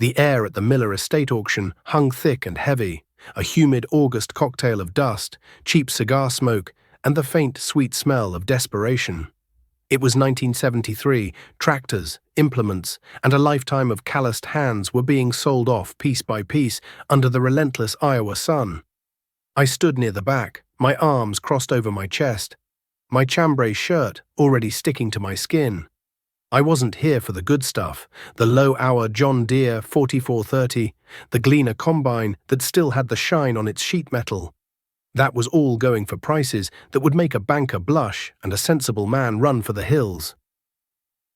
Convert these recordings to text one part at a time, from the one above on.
The air at the Miller estate auction hung thick and heavy, a humid August cocktail of dust, cheap cigar smoke, and the faint, sweet smell of desperation. It was 1973, tractors, implements, and a lifetime of calloused hands were being sold off piece by piece under the relentless Iowa sun. I stood near the back, my arms crossed over my chest, my chambray shirt already sticking to my skin. I wasn't here for the good stuff, the low-hour John Deere 4430, the Gleaner combine that still had the shine on its sheet metal. That was all going for prices that would make a banker blush and a sensible man run for the hills.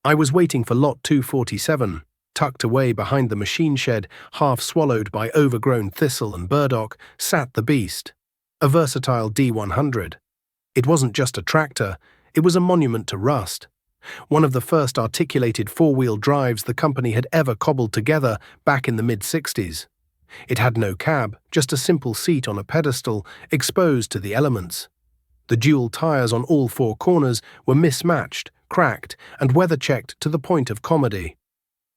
I was waiting for lot 247, tucked away behind the machine shed, half swallowed by overgrown thistle and burdock, sat the beast, a versatile D100. It wasn't just a tractor, it was a monument to rust. One of the first articulated four-wheel drives the company had ever cobbled together back in the mid-60s. It had no cab, just a simple seat on a pedestal, exposed to the elements. The dual tires on all four corners were mismatched, cracked, and weather-checked to the point of comedy.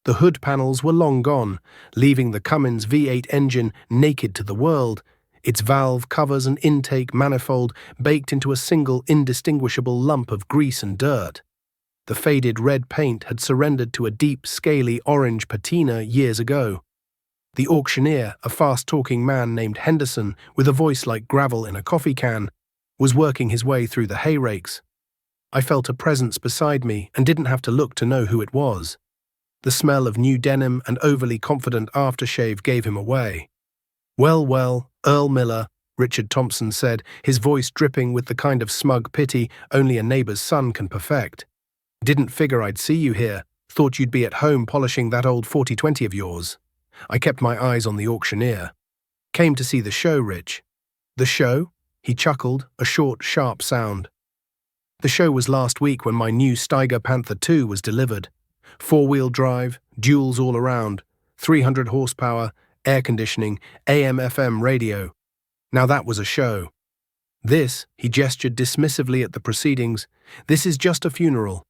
The hood panels were long gone, leaving the Cummins V8 engine naked to the world, its valve covers and intake manifold baked into a single indistinguishable lump of grease and dirt. The faded red paint had surrendered to a deep, scaly orange patina years ago. The auctioneer, a fast-talking man named Henderson, with a voice like gravel in a coffee can, was working his way through the hay rakes. I felt a presence beside me and didn't have to look to know who it was. The smell of new denim and overly confident aftershave gave him away. Well, Earl Miller, Richard Thompson said, his voice dripping with the kind of smug pity only a neighbor's son can perfect. Didn't figure I'd see you here. Thought you'd be at home polishing that old 4020 of yours. I kept my eyes on the auctioneer. Came to see the show, Rich. The show? He chuckled, a short, sharp sound. The show was last week when my new Steiger Panther II was delivered. Four-wheel drive, duals all around, 300 horsepower, air conditioning, AM/FM radio. Now that was a show. This, he gestured dismissively at the proceedings, this is just a funeral.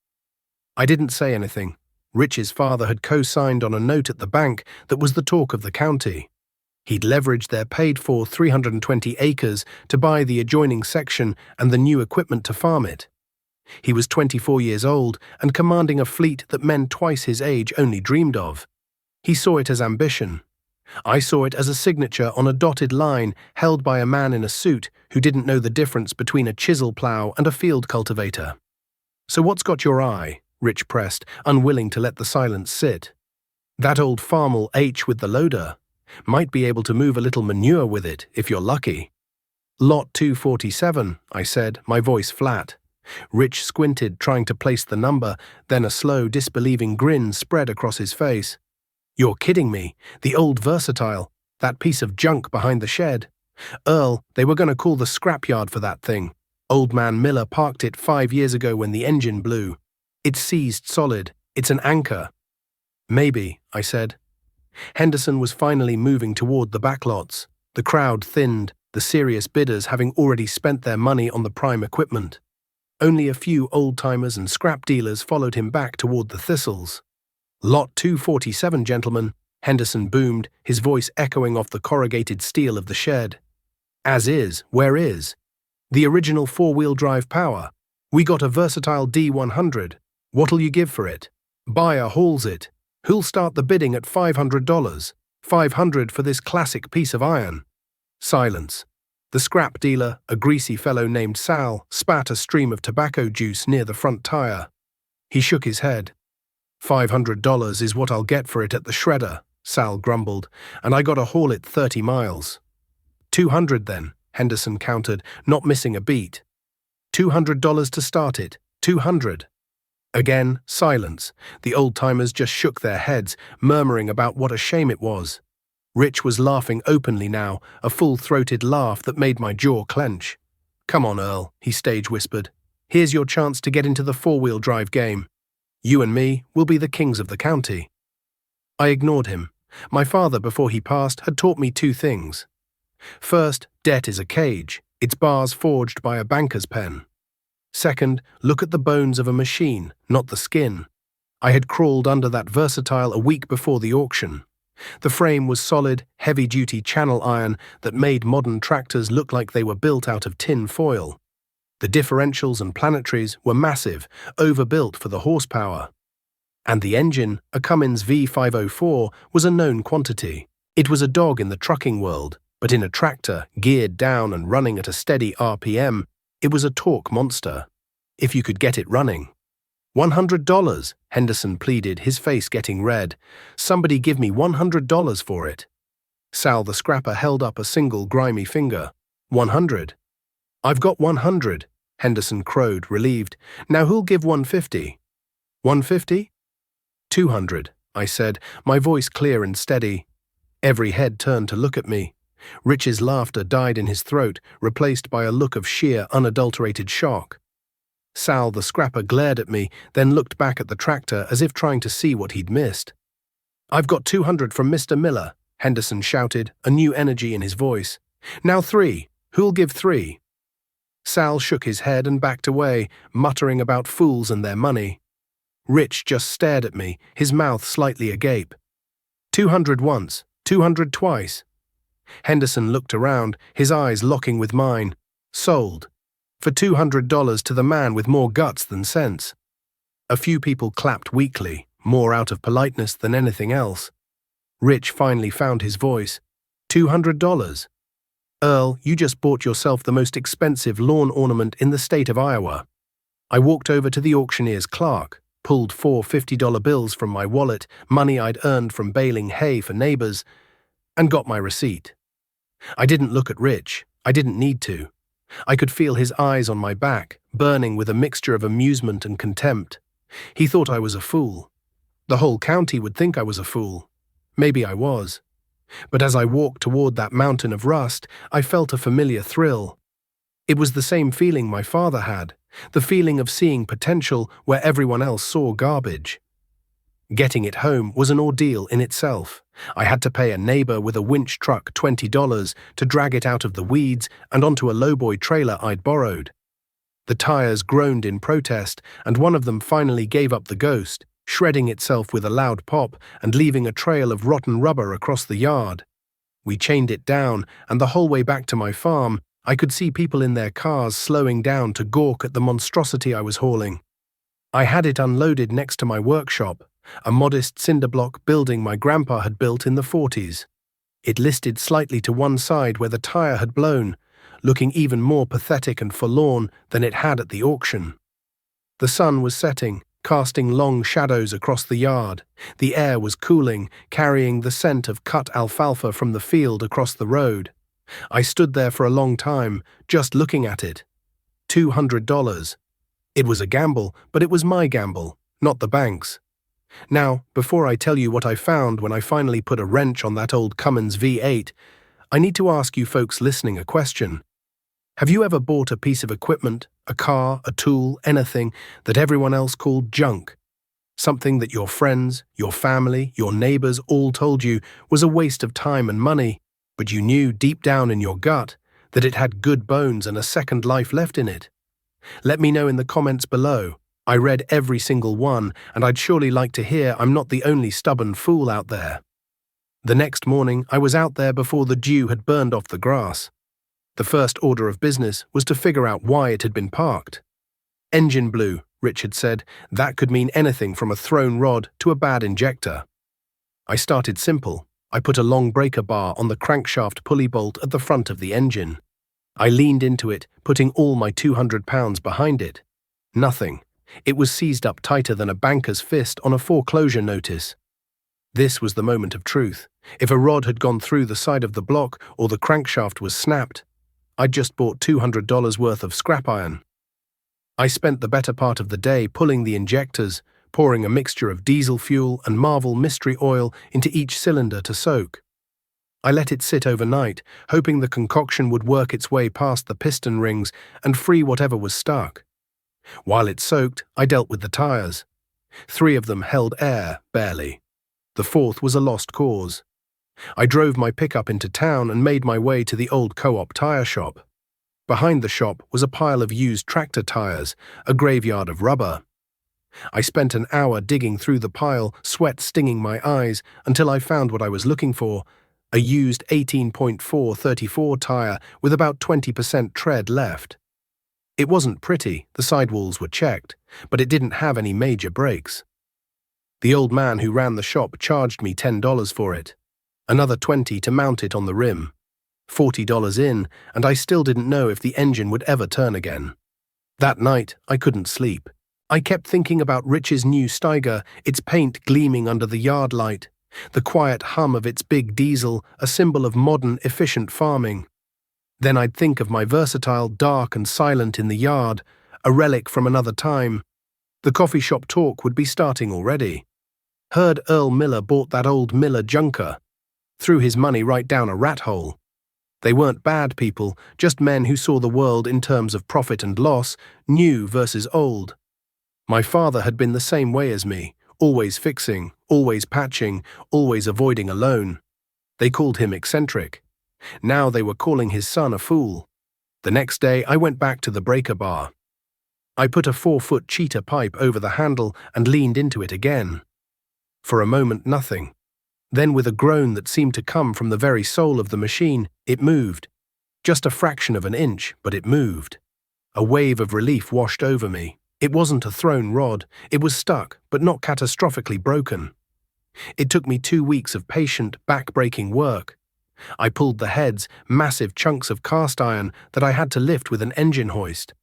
I didn't say anything. Rich's father had co-signed on a note at the bank that was the talk of the county. He'd leveraged their paid-for 320 acres to buy the adjoining section and the new equipment to farm it. He was 24 years old and commanding a fleet that men twice his age only dreamed of. He saw it as ambition. I saw it as a signature on a dotted line held by a man in a suit who didn't know the difference between a chisel plow and a field cultivator. So what's got your eye? Rich pressed, unwilling to let the silence sit. That old Farmel H with the loader. Might be able to move a little manure with it, if you're lucky. Lot 247, I said, my voice flat. Rich squinted, trying to place the number, then a slow, disbelieving grin spread across his face. You're kidding me. The old Versatile. That piece of junk behind the shed. Earl, they were going to call the scrapyard for that thing. Old man Miller parked it 5 years ago when the engine blew. It's seized solid. It's an anchor. Maybe, I said. Henderson was finally moving toward the backlots. The crowd thinned, the serious bidders having already spent their money on the prime equipment. Only a few old-timers and scrap dealers followed him back toward the thistles. Lot 247, gentlemen, Henderson boomed, his voice echoing off the corrugated steel of the shed. As is, where is? The original four-wheel drive power. We got a versatile D100. What'll you give for it? Buyer hauls it. Who'll start the bidding at $500? $500 for this classic piece of iron. Silence. The scrap dealer, a greasy fellow named Sal, spat a stream of tobacco juice near the front tire. He shook his head. $500 is what I'll get for it at the shredder, Sal grumbled, and I gotta haul it 30 miles. $200 then, Henderson countered, not missing a beat. $200 to start it. $200. Again, silence. The old-timers just shook their heads, murmuring about what a shame it was. Rich was laughing openly now, a full-throated laugh that made my jaw clench. Come on, Earl, he stage-whispered. Here's your chance to get into the four-wheel drive game. You and me will be the kings of the county. I ignored him. My father, before he passed, had taught me two things. First, debt is a cage, its bars forged by a banker's pen. Second, look at the bones of a machine, not the skin. I had crawled under that Versatile a week before the auction. The frame was solid, heavy-duty channel iron that made modern tractors look like they were built out of tin foil. The differentials and planetaries were massive, overbuilt for the horsepower. And the engine, a Cummins V504, was a known quantity. It was a dog in the trucking world, but in a tractor, geared down and running at a steady RPM, it was a torque monster. If you could get it running. $100, Henderson pleaded, his face getting red. Somebody give me $100 for it. Sal the scrapper held up a single grimy finger. 100. I've got 100, Henderson crowed, relieved. Now who'll give 150? 150? 200, I said, my voice clear and steady. Every head turned to look at me. Rich's laughter died in his throat, replaced by a look of sheer, unadulterated shock. Sal the scrapper glared at me, then looked back at the tractor as if trying to see what he'd missed. I've got 200 from Mr. Miller, Henderson shouted, a new energy in his voice. Now 3. Who'll give 3? Sal shook his head and backed away, muttering about fools and their money. Rich just stared at me, his mouth slightly agape. 200 once, 200 twice. Henderson looked around, his eyes locking with mine. Sold. For $200 to the man with more guts than sense. A few people clapped weakly, more out of politeness than anything else. Rich finally found his voice. $200. Earl, you just bought yourself the most expensive lawn ornament in the state of Iowa. I walked over to the auctioneer's clerk, pulled 4 $50 bills from my wallet, money I'd earned from baling hay for neighbors, and got my receipt. I didn't look at Rich. I didn't need to. I could feel his eyes on my back, burning with a mixture of amusement and contempt. He thought I was a fool. The whole county would think I was a fool. Maybe I was. But as I walked toward that mountain of rust, I felt a familiar thrill. It was the same feeling my father had, the feeling of seeing potential where everyone else saw garbage. Getting it home was an ordeal in itself. I had to pay a neighbor with a winch truck $20 to drag it out of the weeds and onto a lowboy trailer I'd borrowed. The tires groaned in protest, and one of them finally gave up the ghost, shredding itself with a loud pop and leaving a trail of rotten rubber across the yard. We chained it down, and the whole way back to my farm, I could see people in their cars slowing down to gawk at the monstrosity I was hauling. I had it unloaded next to my workshop, a modest cinder block building my grandpa had built in the 40s. It listed slightly to one side where the tire had blown, looking even more pathetic and forlorn than it had at the auction. The sun was setting, casting long shadows across the yard. The air was cooling, carrying the scent of cut alfalfa from the field across the road. I stood there for a long time, just looking at it. $200. It was a gamble, but it was my gamble, not the bank's. Now, before I tell you what I found when I finally put a wrench on that old Cummins V8, I need to ask you folks listening a question. Have you ever bought a piece of equipment, a car, a tool, anything that everyone else called junk? Something that your friends, your family, your neighbors all told you was a waste of time and money, but you knew deep down in your gut that it had good bones and a second life left in it? Let me know in the comments below. I read every single one, and I'd surely like to hear I'm not the only stubborn fool out there. The next morning, I was out there before the dew had burned off the grass. The first order of business was to figure out why it had been parked. Engine blew, Richard said. That could mean anything from a thrown rod to a bad injector. I started simple. I put a long breaker bar on the crankshaft pulley bolt at the front of the engine. I leaned into it, putting all my 200 pounds behind it. Nothing. It was seized up tighter than a banker's fist on a foreclosure notice. This was the moment of truth. If a rod had gone through the side of the block or the crankshaft was snapped, I'd just bought $200 worth of scrap iron. I spent the better part of the day pulling the injectors, pouring a mixture of diesel fuel and Marvel mystery oil into each cylinder to soak. I let it sit overnight, hoping the concoction would work its way past the piston rings and free whatever was stuck. While it soaked, I dealt with the tires. 3 of them held air, barely. The 4th was a lost cause. I drove my pickup into town and made my way to the old co-op tire shop. Behind the shop was a pile of used tractor tires, a graveyard of rubber. I spent an hour digging through the pile, sweat stinging my eyes, until I found what I was looking for: a used 18.434 tire with about 20% tread left. It wasn't pretty, the sidewalls were checked, but it didn't have any major breaks. The old man who ran the shop charged me $10 for it, another $20 to mount it on the rim. $40 in, and I still didn't know if the engine would ever turn again. That night, I couldn't sleep. I kept thinking about Rich's new Steiger, its paint gleaming under the yard light, the quiet hum of its big diesel, a symbol of modern, efficient farming. Then I'd think of my Versatile, dark and silent in the yard, a relic from another time. The coffee shop talk would be starting already. Heard Earl Miller bought that old Miller junker. Threw his money right down a rat hole. They weren't bad people, just men who saw the world in terms of profit and loss, new versus old. My father had been the same way as me, always fixing, always patching, always avoiding a loan. They called him eccentric. Now they were calling his son a fool. The next day I went back to the breaker bar. I put a 4-foot cheetah pipe over the handle and leaned into it again. For a moment, nothing. Then, with a groan that seemed to come from the very soul of the machine, it moved. Just a fraction of an inch, but it moved. A wave of relief washed over me. It wasn't a thrown rod. It was stuck, but not catastrophically broken. It took me 2 weeks of patient, back-breaking work. I pulled the heads, massive chunks of cast iron that I had to lift with an engine hoist.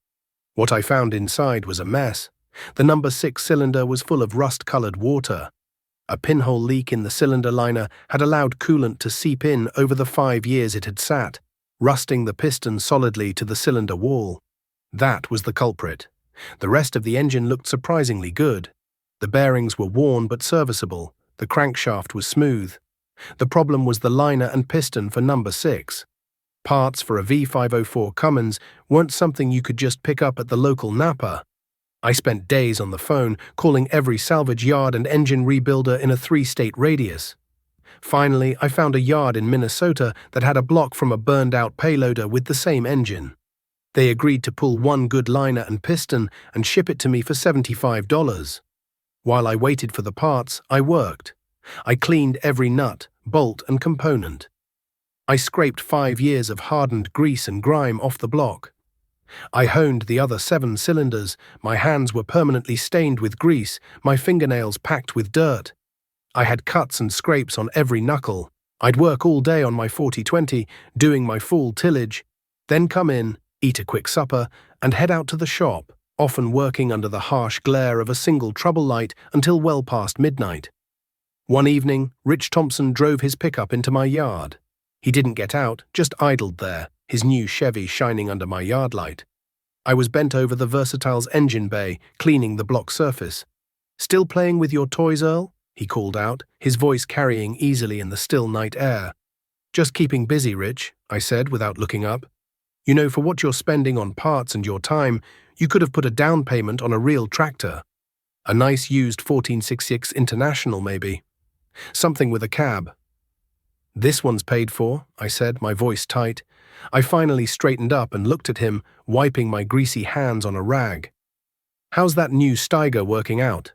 What I found inside was a mess. The number 6 cylinder was full of rust-colored water. A pinhole leak in the cylinder liner had allowed coolant to seep in over the 5 years it had sat, rusting the piston solidly to the cylinder wall. That was the culprit. The rest of the engine looked surprisingly good. The bearings were worn but serviceable. The crankshaft was smooth. The problem was the liner and piston for number 6. Parts for a V504 Cummins weren't something you could just pick up at the local Napa. I spent days on the phone, calling every salvage yard and engine rebuilder in a 3-state radius. Finally, I found a yard in Minnesota that had a block from a burned-out payloader with the same engine. They agreed to pull one good liner and piston and ship it to me for $75. While I waited for the parts, I worked. I cleaned every nut, bolt, and component. I scraped 5 years of hardened grease and grime off the block. I honed the other 7 cylinders. My hands were permanently stained with grease, my fingernails packed with dirt. I had cuts and scrapes on every knuckle. I'd work all day on my 40/20, doing my full tillage, then come in, eat a quick supper, and head out to the shop, often working under the harsh glare of a single trouble light until well past midnight. One evening, Rich Thompson drove his pickup into my yard. He didn't get out, just idled there, his new Chevy shining under my yard light. I was bent over the Versatile's engine bay, cleaning the block surface. "Still playing with your toys, Earl?" he called out, his voice carrying easily in the still night air. "Just keeping busy, Rich," I said without looking up. "You know, for what you're spending on parts and your time, you could have put a down payment on a real tractor. A nice used 1466 International, maybe. Something with a cab." "This one's paid for," I said, my voice tight. I finally straightened up and looked at him, wiping my greasy hands on a rag. "How's that new Steiger working out?"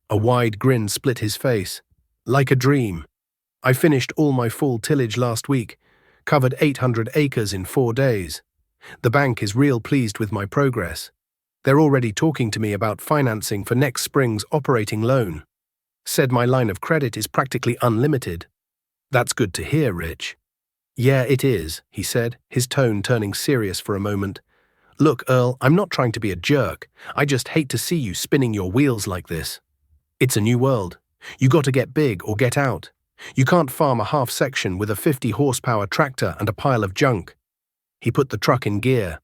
A wide grin split his face. "Like a dream. I finished all my full tillage last week, covered 800 acres in 4 days. The bank is real pleased with my progress. They're already talking to me about financing for next spring's operating loan. Said my line of credit is practically unlimited." "That's good to hear, Rich." "Yeah, it is," he said, his tone turning serious for a moment. "Look, Earl, I'm not trying to be a jerk. I just hate to see you spinning your wheels like this. It's a new world. You got to get big or get out. You can't farm a half section with a 50-horsepower tractor and a pile of junk." He put the truck in gear.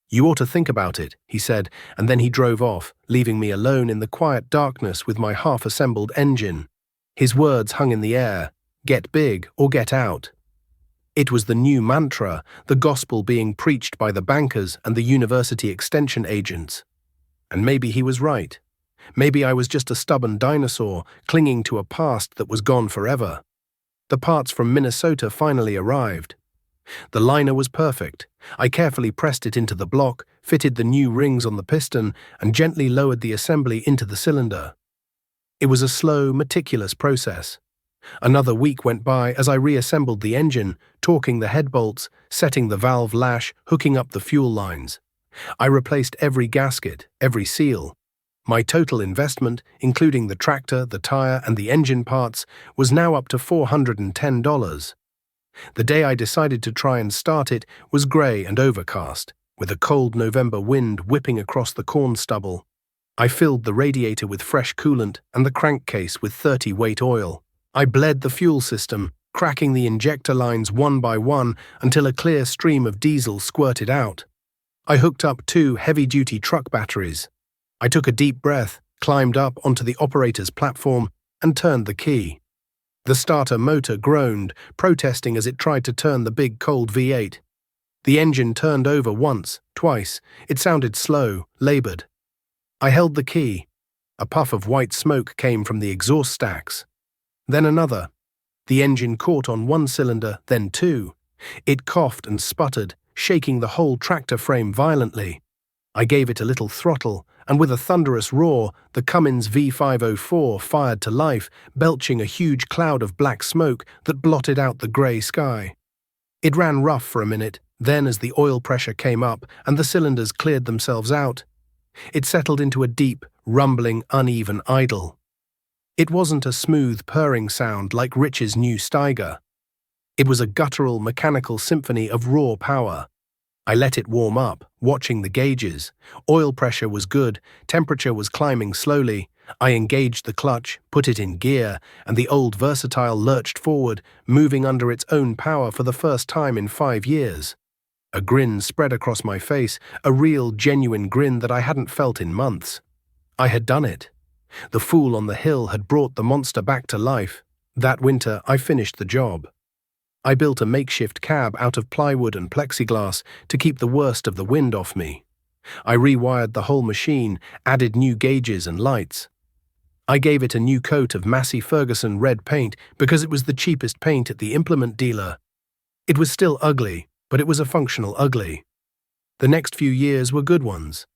"You ought to think about it," he said, and then he drove off, leaving me alone in the quiet darkness with my half-assembled engine. His words hung in the air: get big or get out. It was the new mantra, the gospel being preached by the bankers and the university extension agents. And maybe he was right. Maybe I was just a stubborn dinosaur, clinging to a past that was gone forever. The parts from Minnesota finally arrived. The liner was perfect. I carefully pressed it into the block, fitted the new rings on the piston, and gently lowered the assembly into the cylinder. It was a slow, meticulous process. Another week went by as I reassembled the engine, torquing the head bolts, setting the valve lash, hooking up the fuel lines. I replaced every gasket, every seal. My total investment, including the tractor, the tire, and the engine parts, was now up to $410. The day I decided to try and start it was grey and overcast, with a cold November wind whipping across the corn stubble. I filled the radiator with fresh coolant and the crankcase with 30-weight oil. I bled the fuel system, cracking the injector lines one by one until a clear stream of diesel squirted out. I hooked up 2 heavy-duty truck batteries. I took a deep breath, climbed up onto the operator's platform, and turned the key. The starter motor groaned, protesting as it tried to turn the big cold V8. The engine turned over once, twice. It sounded slow, labored. I held the key. A puff of white smoke came from the exhaust stacks. Then another. The engine caught on one cylinder, then 2. It coughed and sputtered, shaking the whole tractor frame violently. I gave it a little throttle, and with a thunderous roar, the Cummins V504 fired to life, belching a huge cloud of black smoke that blotted out the grey sky. It ran rough for a minute, then as the oil pressure came up and the cylinders cleared themselves out, it settled into a deep, rumbling, uneven idle. It wasn't a smooth, purring sound like Rich's new Steiger. It was a guttural, mechanical symphony of raw power. I let it warm up, watching the gauges. Oil pressure was good, temperature was climbing slowly. I engaged the clutch, put it in gear, and the old Versatile lurched forward, moving under its own power for the first time in 5 years. A grin spread across my face, a real, genuine grin that I hadn't felt in months. I had done it. The fool on the hill had brought the monster back to life. That winter, I finished the job. I built a makeshift cab out of plywood and plexiglass to keep the worst of the wind off me. I rewired the whole machine, added new gauges and lights. I gave it a new coat of Massey Ferguson red paint because it was the cheapest paint at the implement dealer. It was still ugly, but it was a functional ugly. The next few years were good ones.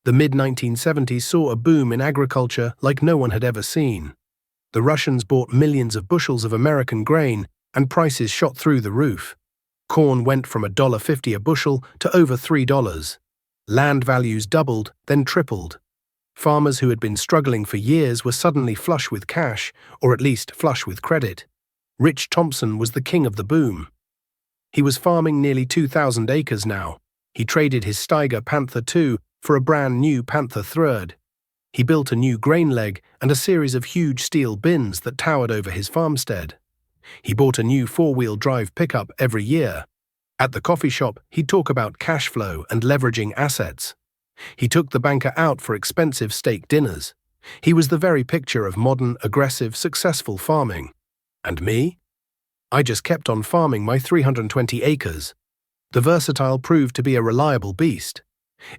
The mid-1970s saw a boom in agriculture like no one had ever seen. The Russians bought millions of bushels of American grain, and prices shot through the roof. Corn went from $1.50 a bushel to over $3. Land values doubled, then tripled. Farmers who had been struggling for years were suddenly flush with cash, or at least flush with credit. Rich Thompson was the king of the boom. He was farming nearly 2,000 acres now. He traded his Steiger Panther II for a brand new Panther III. He built a new grain leg and a series of huge steel bins that towered over his farmstead. He bought a new 4-wheel drive pickup every year. At the coffee shop, he'd talk about cash flow and leveraging assets. He took the banker out for expensive steak dinners. He was the very picture of modern, aggressive, successful farming. And me? I just kept on farming my 320 acres. The Versatile proved to be a reliable beast.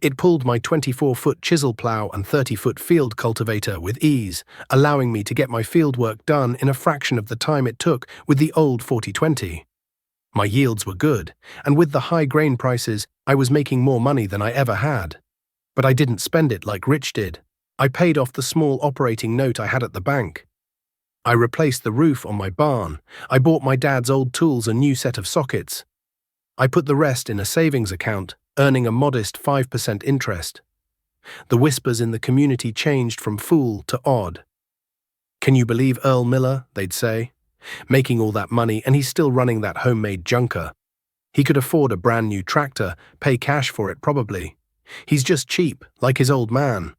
It pulled my 24-foot chisel plow and 30-foot field cultivator with ease, allowing me to get my field work done in a fraction of the time it took with the old 40/20. My yields were good, and with the high grain prices, I was making more money than I ever had. But I didn't spend it like Rich did. I paid off the small operating note I had at the bank. I replaced the roof on my barn. I bought my dad's old tools a new set of sockets. I put the rest in a savings account, earning a modest 5% interest. The whispers in the community changed from fool to odd. "Can you believe Earl Miller?" they'd say. "Making all that money and he's still running that homemade junker. He could afford a brand new tractor, pay cash for it probably. He's just cheap, like his old man."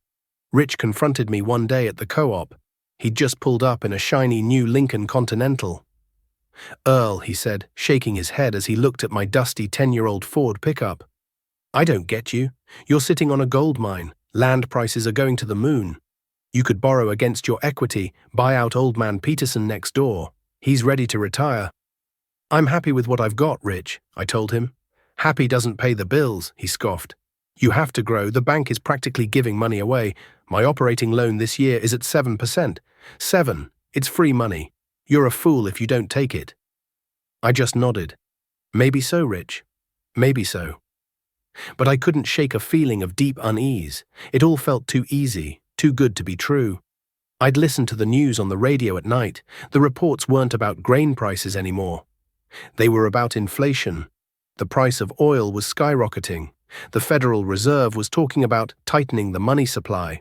Rich confronted me one day at the co-op. He'd just pulled up in a shiny new Lincoln Continental. "Earl," he said, shaking his head as he looked at my dusty 10-year-old Ford pickup. "I don't get you. You're sitting on a gold mine. Land prices are going to the moon. You could borrow against your equity, buy out old man Peterson next door. He's ready to retire." "I'm happy with what I've got, Rich," I told him. "Happy doesn't pay the bills," he scoffed. "You have to grow. The bank is practically giving money away. My operating loan this year is at 7%. 7. It's free money. You're a fool if you don't take it." I just nodded. Maybe so, Rich. Maybe so. But I couldn't shake a feeling of deep unease. It all felt too easy, too good to be true. I'd listened to the news on the radio at night. The reports weren't about grain prices anymore. They were about inflation. The price of oil was skyrocketing. The Federal Reserve was talking about tightening the money supply.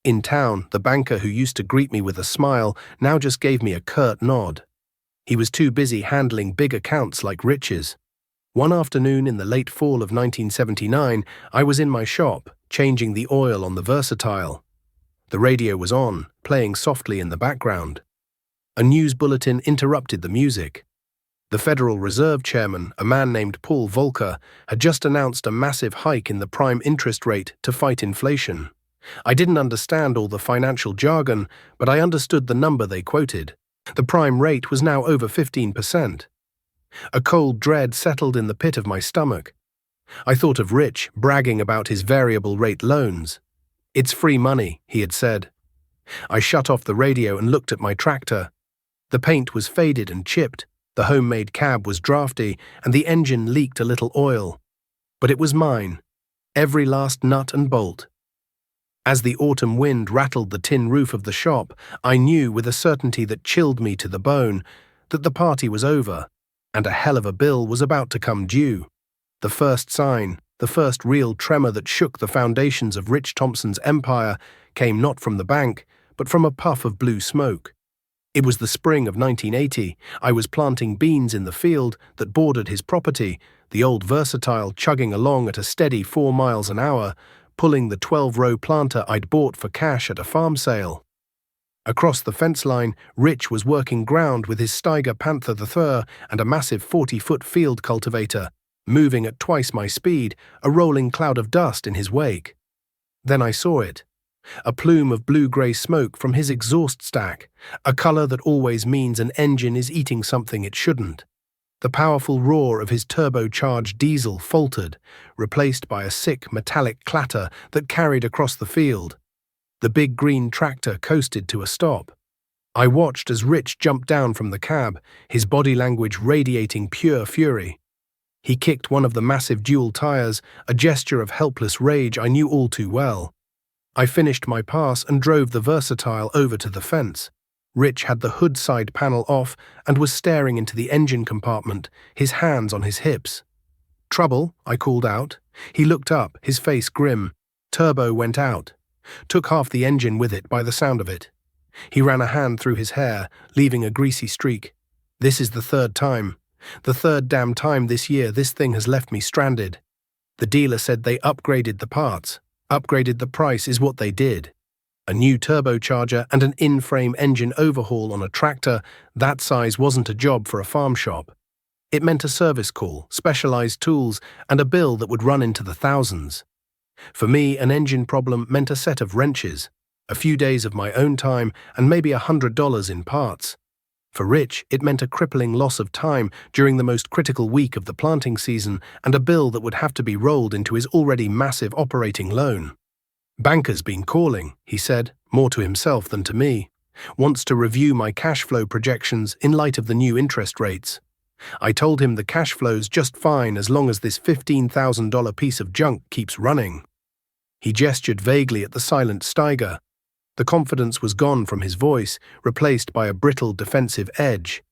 In town, the banker who used to greet me with a smile now just gave me a curt nod. He was too busy handling big accounts like Rich's. One afternoon in the late fall of 1979, I was in my shop, changing the oil on the Versatile. The radio was on, playing softly in the background. A news bulletin interrupted the music. The Federal Reserve Chairman, a man named Paul Volcker, had just announced a massive hike in the prime interest rate to fight inflation. I didn't understand all the financial jargon, but I understood the number they quoted. The prime rate was now over 15%. A cold dread settled in the pit of my stomach. I thought of Rich bragging about his variable rate loans. "It's free money," he had said. I shut off the radio and looked at my tractor. The paint was faded and chipped, the homemade cab was drafty, and the engine leaked a little oil. But it was mine, every last nut and bolt. As the autumn wind rattled the tin roof of the shop, I knew with a certainty that chilled me to the bone that the party was over, and a hell of a bill was about to come due. The first sign, the first real tremor that shook the foundations of Rich Thompson's empire, came not from the bank, but from a puff of blue smoke. It was the spring of 1980. I was planting beans in the field that bordered his property, the old Versatile chugging along at a steady 4 miles an hour, pulling the 12-row planter I'd bought for cash at a farm sale. Across the fence line, Rich was working ground with his Steiger Panther III and a massive 40-foot field cultivator, moving at twice my speed, a rolling cloud of dust in his wake. Then I saw it. A plume of blue-grey smoke from his exhaust stack, a color that always means an engine is eating something it shouldn't. The powerful roar of his turbocharged diesel faltered, replaced by a sick metallic clatter that carried across the field. The big green tractor coasted to a stop. I watched as Rich jumped down from the cab, his body language radiating pure fury. He kicked one of the massive dual tires, a gesture of helpless rage I knew all too well. I finished my pass and drove the Versatile over to the fence. Rich had the hood side panel off and was staring into the engine compartment, his hands on his hips. "Trouble?" I called out. He looked up, his face grim. Turbo went out. Took half the engine with it by the sound of it. He ran a hand through his hair, leaving a greasy streak. "This is the third time. The third damn time this year this thing has left me stranded. The dealer said they upgraded the parts. Upgraded the price is what they did. A new turbocharger and an in-frame engine overhaul on a tractor that size wasn't a job for a farm shop. It meant a service call, specialized tools, and a bill that would run into the thousands. For me, an engine problem meant a set of wrenches, a few days of my own time, and maybe $100 in parts. For Rich, it meant a crippling loss of time during the most critical week of the planting season and a bill that would have to be rolled into his already massive operating loan. "Banker's been calling," he said, more to himself than to me. "Wants to review my cash flow projections in light of the new interest rates." I told him the cash flow's just fine as long as this $15,000 piece of junk keeps running. He gestured vaguely at the silent Steiger. The confidence was gone from his voice, replaced by a brittle defensive edge.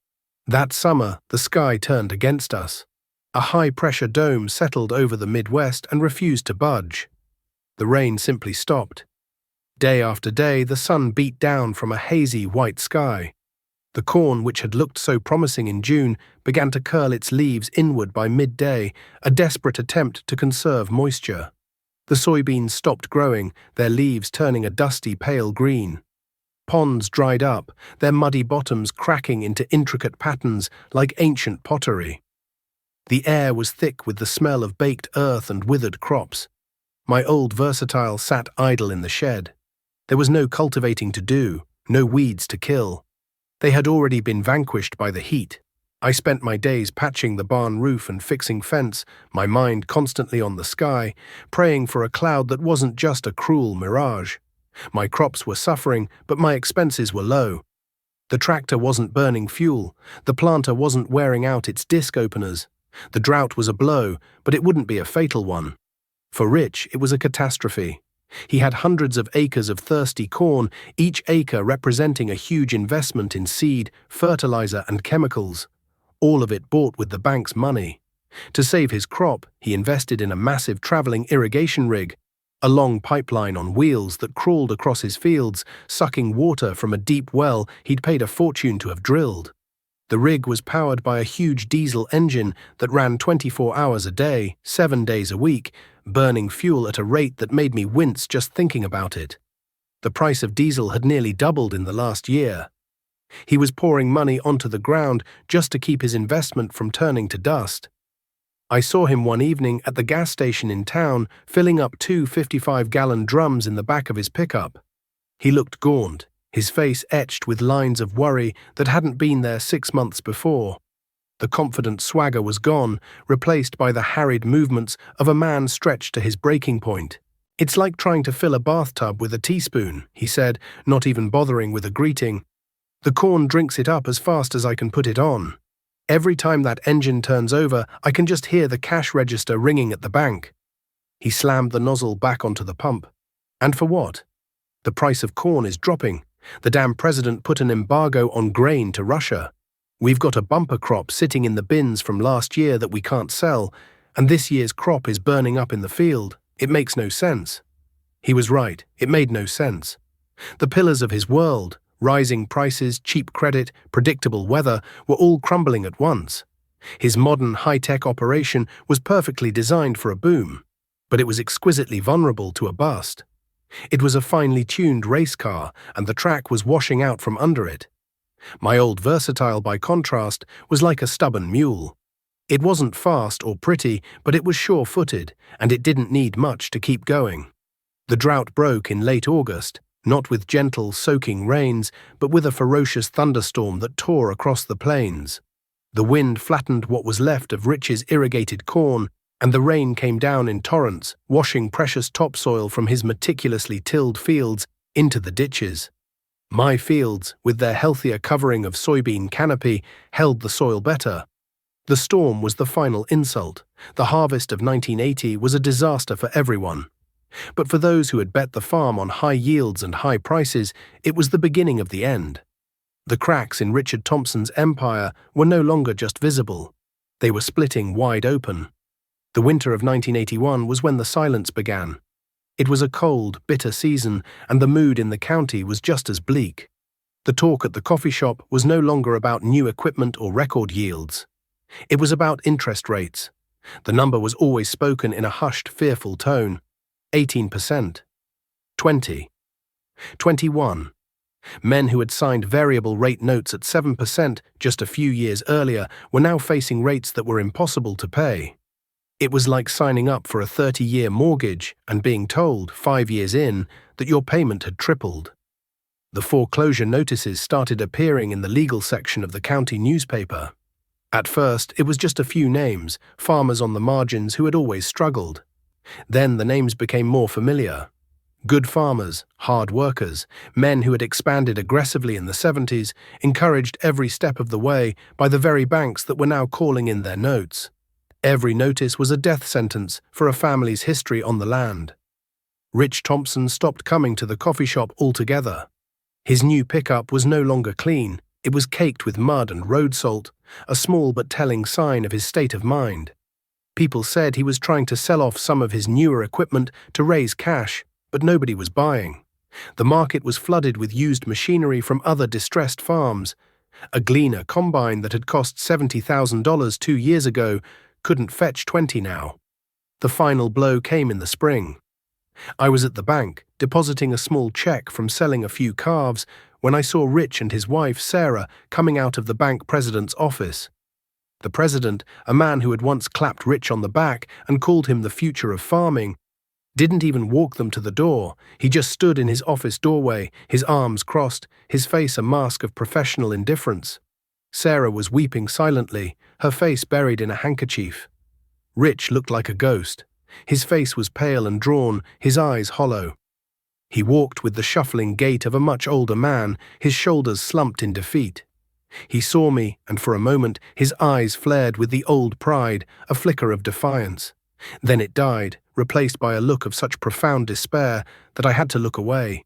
That summer, the sky turned against us. A high-pressure dome settled over the Midwest and refused to budge. The rain simply stopped. Day after day, the sun beat down from a hazy white sky. The corn, which had looked so promising in June, began to curl its leaves inward by midday, a desperate attempt to conserve moisture. The soybeans stopped growing, their leaves turning a dusty pale green. Ponds dried up, their muddy bottoms cracking into intricate patterns like ancient pottery. The air was thick with the smell of baked earth and withered crops. My old Versatile sat idle in the shed. There was no cultivating to do, no weeds to kill. They had already been vanquished by the heat. I spent my days patching the barn roof and fixing fence, my mind constantly on the sky, praying for a cloud that wasn't just a cruel mirage. My crops were suffering, but my expenses were low. The tractor wasn't burning fuel, the planter wasn't wearing out its disc openers. The drought was a blow, but it wouldn't be a fatal one. For Rich, it was a catastrophe. He had hundreds of acres of thirsty corn, each acre representing a huge investment in seed, fertilizer, and chemicals, all of it bought with the bank's money. To save his crop, he invested in a massive traveling irrigation rig, a long pipeline on wheels that crawled across his fields, sucking water from a deep well he'd paid a fortune to have drilled. The rig was powered by a huge diesel engine that ran 24 hours a day, 7 days a week, burning fuel at a rate that made me wince just thinking about it. The price of diesel had nearly doubled in the last year. He was pouring money onto the ground just to keep his investment from turning to dust. I saw him one evening at the gas station in town filling up 2 55-gallon drums in the back of his pickup. He looked gaunt, his face etched with lines of worry that hadn't been there 6 months before. The confident swagger was gone, replaced by the harried movements of a man stretched to his breaking point. "It's like trying to fill a bathtub with a teaspoon," he said, not even bothering with a greeting. "The corn drinks it up as fast as I can put it on. Every time that engine turns over, I can just hear the cash register ringing at the bank." He slammed the nozzle back onto the pump. "And for what? The price of corn is dropping. The damn president put an embargo on grain to Russia. We've got a bumper crop sitting in the bins from last year that we can't sell, and this year's crop is burning up in the field. It makes no sense." He was right. It made no sense. The pillars of his world, rising prices, cheap credit, predictable weather, were all crumbling at once. His modern high-tech operation was perfectly designed for a boom, but it was exquisitely vulnerable to a bust. It was a finely tuned race car, and the track was washing out from under it. My old Versatile, by contrast, was like a stubborn mule. It wasn't fast or pretty, but it was sure-footed, and it didn't need much to keep going. The drought broke in late August, not with gentle, soaking rains, but with a ferocious thunderstorm that tore across the plains. The wind flattened what was left of Rich's irrigated corn, and the rain came down in torrents, washing precious topsoil from his meticulously tilled fields into the ditches. My fields, with their healthier covering of soybean canopy, held the soil better. The storm was the final insult. The harvest of 1980 was a disaster for everyone. But for those who had bet the farm on high yields and high prices, it was the beginning of the end. The cracks in Richard Thompson's empire were no longer just visible. They were splitting wide open. The winter of 1981 was when the silence began. It was a cold, bitter season, and the mood in the county was just as bleak. The talk at the coffee shop was no longer about new equipment or record yields. It was about interest rates. The number was always spoken in a hushed, fearful tone. 18%. 20. 21. Men who had signed variable rate notes at 7% just a few years earlier were now facing rates that were impossible to pay. It was like signing up for a 30-year mortgage and being told, 5 years in, that your payment had tripled. The foreclosure notices started appearing in the legal section of the county newspaper. At first, it was just a few names, farmers on the margins who had always struggled. Then the names became more familiar. Good farmers, hard workers, men who had expanded aggressively in the 70s, encouraged every step of the way by the very banks that were now calling in their notes. Every notice was a death sentence for a family's history on the land. Rich Thompson stopped coming to the coffee shop altogether. His new pickup was no longer clean. It was caked with mud and road salt, a small but telling sign of his state of mind. People said he was trying to sell off some of his newer equipment to raise cash, but nobody was buying. The market was flooded with used machinery from other distressed farms. A Gleaner combine that had cost $70,000 2 years ago couldn't fetch 20 now. The final blow came in the spring. I was at the bank, depositing a small check from selling a few calves, when I saw Rich and his wife, Sarah, coming out of the bank president's office. The president, a man who had once clapped Rich on the back and called him the future of farming, didn't even walk them to the door. He just stood in his office doorway, his arms crossed, his face a mask of professional indifference. Sarah was weeping silently, her face buried in a handkerchief. Rich looked like a ghost. His face was pale and drawn, his eyes hollow. He walked with the shuffling gait of a much older man, his shoulders slumped in defeat. He saw me, and for a moment his eyes flared with the old pride, a flicker of defiance. Then it died, replaced by a look of such profound despair that I had to look away.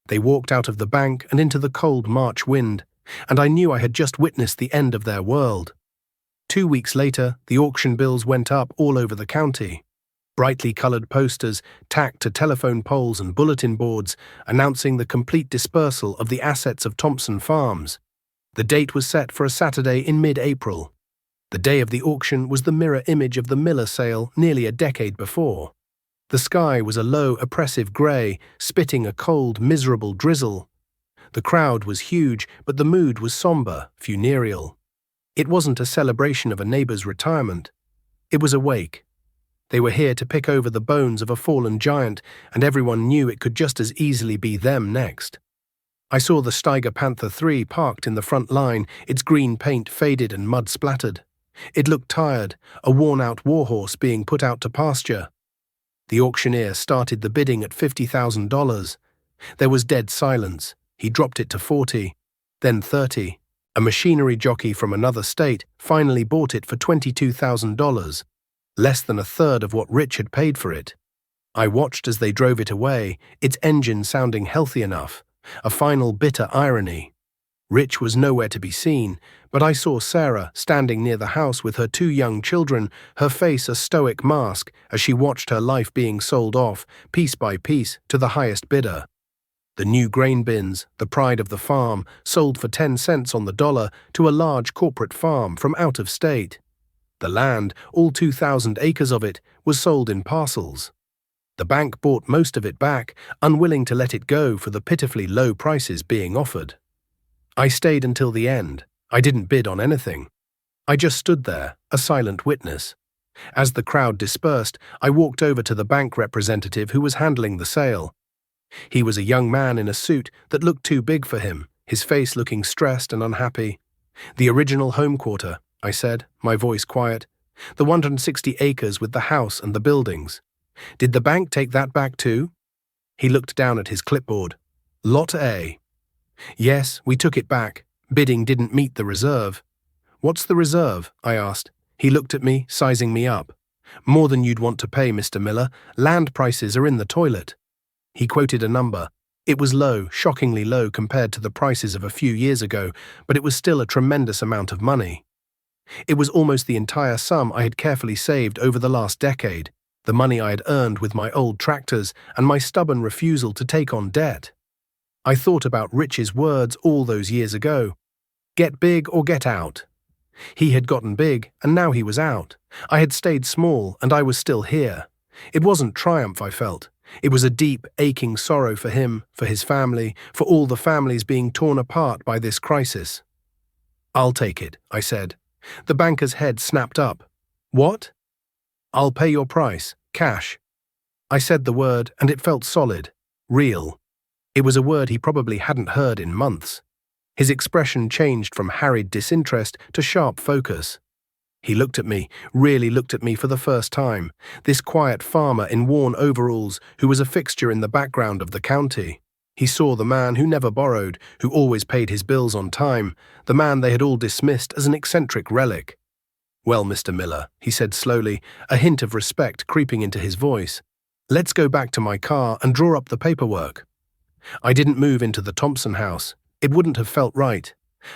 They walked out of the bank and into the cold March wind, and I knew I had just witnessed the end of their world. 2 weeks later, the auction bills went up all over the county. Brightly coloured posters tacked to telephone poles and bulletin boards announcing the complete dispersal of the assets of Thompson Farms. The date was set for a Saturday in mid-April. The day of the auction was the mirror image of the Miller sale nearly a decade before. The sky was a low, oppressive grey, spitting a cold, miserable drizzle. The crowd was huge, but the mood was sombre, funereal. It wasn't a celebration of a neighbour's retirement. It was a wake. They were here to pick over the bones of a fallen giant, and everyone knew it could just as easily be them next. I saw the Steiger Panther III parked in the front line, its green paint faded and mud splattered. It looked tired, a worn-out warhorse being put out to pasture. The auctioneer started the bidding at $50,000. There was dead silence. He dropped it to 40, then 30. A machinery jockey from another state finally bought it for $22,000, less than a third of what Rich had paid for it. I watched as they drove it away, its engine sounding healthy enough, a final bitter irony. Rich was nowhere to be seen, but I saw Sarah standing near the house with her 2 young children, her face a stoic mask as she watched her life being sold off, piece by piece, to the highest bidder. The new grain bins, the pride of the farm, sold for 10 cents on the dollar to a large corporate farm from out of state. The land, all 2,000 acres of it, was sold in parcels. The bank bought most of it back, unwilling to let it go for the pitifully low prices being offered. I stayed until the end. I didn't bid on anything. I just stood there, a silent witness. As the crowd dispersed, I walked over to the bank representative who was handling the sale. He was a young man in a suit that looked too big for him, his face looking stressed and unhappy. "The original home quarter," I said, my voice quiet. "The 160 acres with the house and the buildings. Did the bank take that back too?" He looked down at his clipboard. "Lot A." "Yes, we took it back. Bidding didn't meet the reserve." "What's the reserve?" I asked. He looked at me, sizing me up. "More than you'd want to pay, Mr. Miller. Land prices are in the toilet." He quoted a number. It was low, shockingly low compared to the prices of a few years ago, but it was still a tremendous amount of money. It was almost the entire sum I had carefully saved over the last decade, the money I had earned with my old tractors and my stubborn refusal to take on debt. I thought about Rich's words all those years ago. Get big or get out. He had gotten big, and now he was out. I had stayed small, and I was still here. It wasn't triumph I felt. It was a deep, aching sorrow for him, for his family, for all the families being torn apart by this crisis. "I'll take it," I said. The banker's head snapped up. "What?" "I'll pay your price, cash." I said the word, and it felt solid, real. It was a word he probably hadn't heard in months. His expression changed from harried disinterest to sharp focus. He looked at me, really looked at me for the first time, this quiet farmer in worn overalls who was a fixture in the background of the county. He saw the man who never borrowed, who always paid his bills on time, the man they had all dismissed as an eccentric relic. "Well, Mr. Miller," he said slowly, a hint of respect creeping into his voice, "let's go back to my car and draw up the paperwork." I didn't move into the Thompson house. It wouldn't have felt right.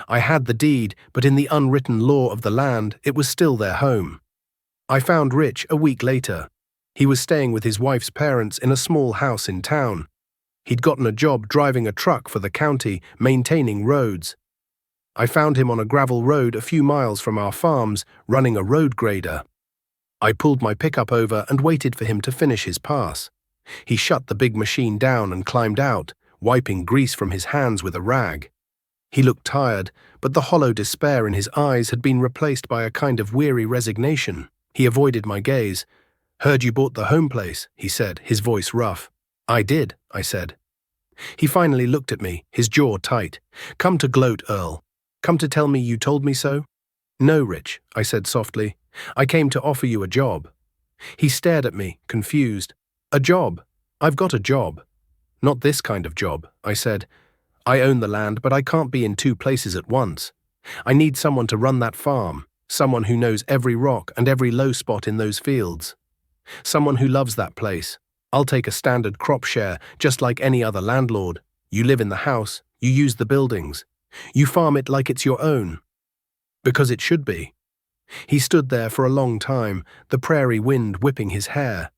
I had the deed, but in the unwritten law of the land, it was still their home. I found Rich a week later. He was staying with his wife's parents in a small house in town. He'd gotten a job driving a truck for the county, maintaining roads. I found him on a gravel road a few miles from our farms, running a road grader. I pulled my pickup over and waited for him to finish his pass. He shut the big machine down and climbed out, wiping grease from his hands with a rag. He looked tired, but the hollow despair in his eyes had been replaced by a kind of weary resignation. He avoided my gaze. "Heard you bought the home place," he said, his voice rough. "I did," I said. He finally looked at me, his jaw tight. "Come to gloat, Earl. Come to tell me you told me so?" "No, Rich," I said softly. "I came to offer you a job." He stared at me, confused. "A job? I've got a job." "Not this kind of job," I said. "I own the land, but I can't be in 2 places at once. I need someone to run that farm, someone who knows every rock and every low spot in those fields. Someone who loves that place. I'll take a standard crop share, just like any other landlord. You live in the house, you use the buildings. You farm it like it's your own. Because it should be. He stood there for a long time, the prairie wind whipping his hair.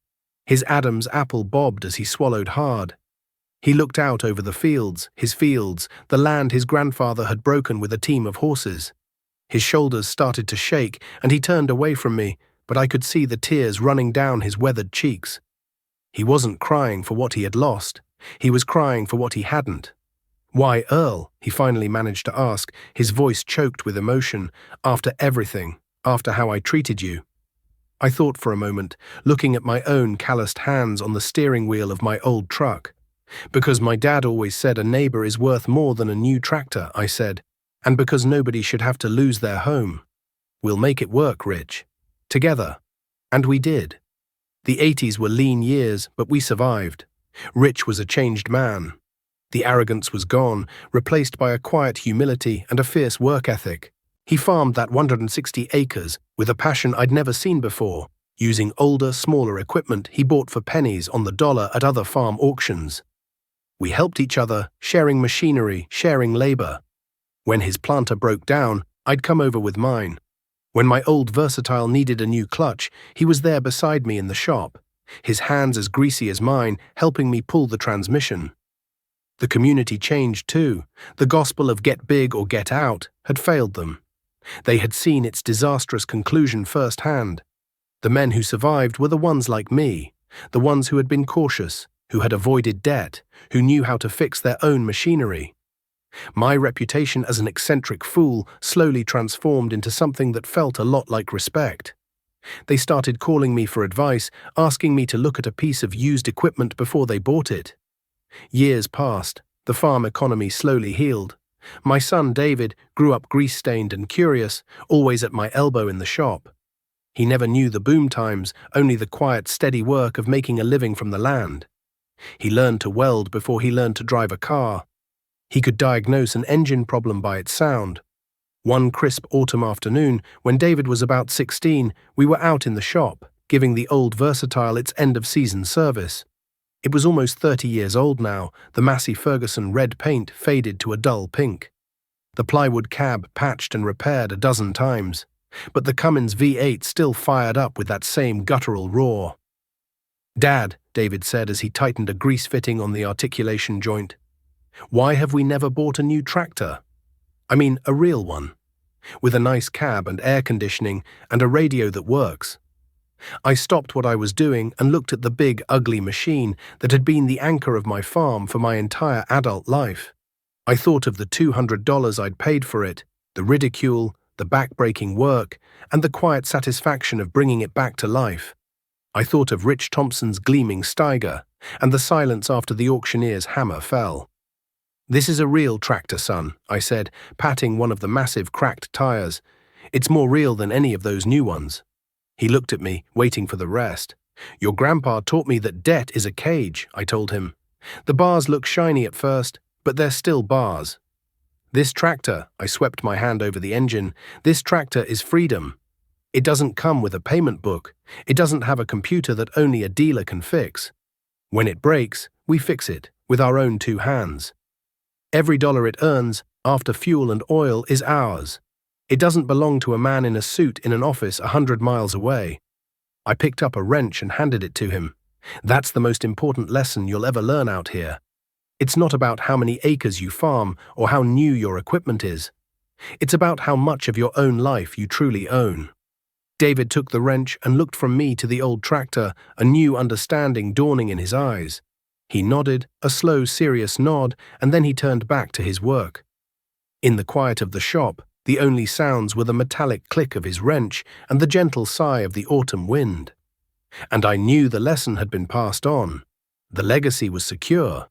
His Adam's apple bobbed as he swallowed hard. He looked out over the fields, the land his grandfather had broken with a team of horses. His shoulders started to shake, and he turned away from me, but I could see the tears running down his weathered cheeks. He wasn't crying for what he had lost. He was crying for what he hadn't. "Why, Earl?" he finally managed to ask, his voice choked with emotion. "After everything, after how I treated you." I thought for a moment, looking at my own calloused hands on the steering wheel of my old truck. "Because my dad always said a neighbor is worth more than a new tractor," I said, "and because nobody should have to lose their home. We'll make it work, Rich. Together." And we did. The 80s were lean years, but we survived. Rich was a changed man. The arrogance was gone, replaced by a quiet humility and a fierce work ethic. He farmed that 160 acres with a passion I'd never seen before, using older, smaller equipment he bought for pennies on the dollar at other farm auctions. We helped each other, sharing machinery, sharing labor. When his planter broke down, I'd come over with mine. When my old Versatile needed a new clutch, he was there beside me in the shop, his hands as greasy as mine, helping me pull the transmission. The community changed too. The gospel of get big or get out had failed them. They had seen its disastrous conclusion firsthand. The men who survived were the ones like me, the ones who had been cautious, who had avoided debt, who knew how to fix their own machinery. My reputation as an eccentric fool slowly transformed into something that felt a lot like respect. They started calling me for advice, asking me to look at a piece of used equipment before they bought it. Years passed. The farm economy slowly healed. My son David grew up grease-stained and curious, always at my elbow in the shop. He never knew the boom times, only the quiet, steady work of making a living from the land. He learned to weld before he learned to drive a car. He could diagnose an engine problem by its sound. One crisp autumn afternoon, when David was about 16, we were out in the shop, giving the old Versatile its end-of-season service. It was almost 30 years old now, the Massey Ferguson red paint faded to a dull pink. The plywood cab patched and repaired a dozen times, but the Cummins V8 still fired up with that same guttural roar. "Dad," David said as he tightened a grease fitting on the articulation joint, "why have we never bought a new tractor? I mean, a real one, with a nice cab and air conditioning and a radio that works." I stopped what I was doing and looked at the big, ugly machine that had been the anchor of my farm for my entire adult life. I thought of the $200 I'd paid for it, the ridicule, the back-breaking work, and the quiet satisfaction of bringing it back to life. I thought of Rich Thompson's gleaming Steiger, and the silence after the auctioneer's hammer fell. "This is a real tractor, son," I said, patting one of the massive cracked tires. "It's more real than any of those new ones." He looked at me, waiting for the rest. "Your grandpa taught me that debt is a cage," I told him. "The bars look shiny at first, but they're still bars. This tractor," I swept my hand over the engine, "this tractor is freedom. It doesn't come with a payment book. It doesn't have a computer that only a dealer can fix. When it breaks, we fix it with our own two hands. Every dollar it earns, after fuel and oil, is ours. It doesn't belong to a man in a suit in an office 100 miles away." I picked up a wrench and handed it to him. "That's the most important lesson you'll ever learn out here. It's not about how many acres you farm or how new your equipment is. It's about how much of your own life you truly own." David took the wrench and looked from me to the old tractor, a new understanding dawning in his eyes. He nodded, a slow, serious nod, and then he turned back to his work. In the quiet of the shop, the only sounds were the metallic click of his wrench and the gentle sigh of the autumn wind. And I knew the lesson had been passed on. The legacy was secure.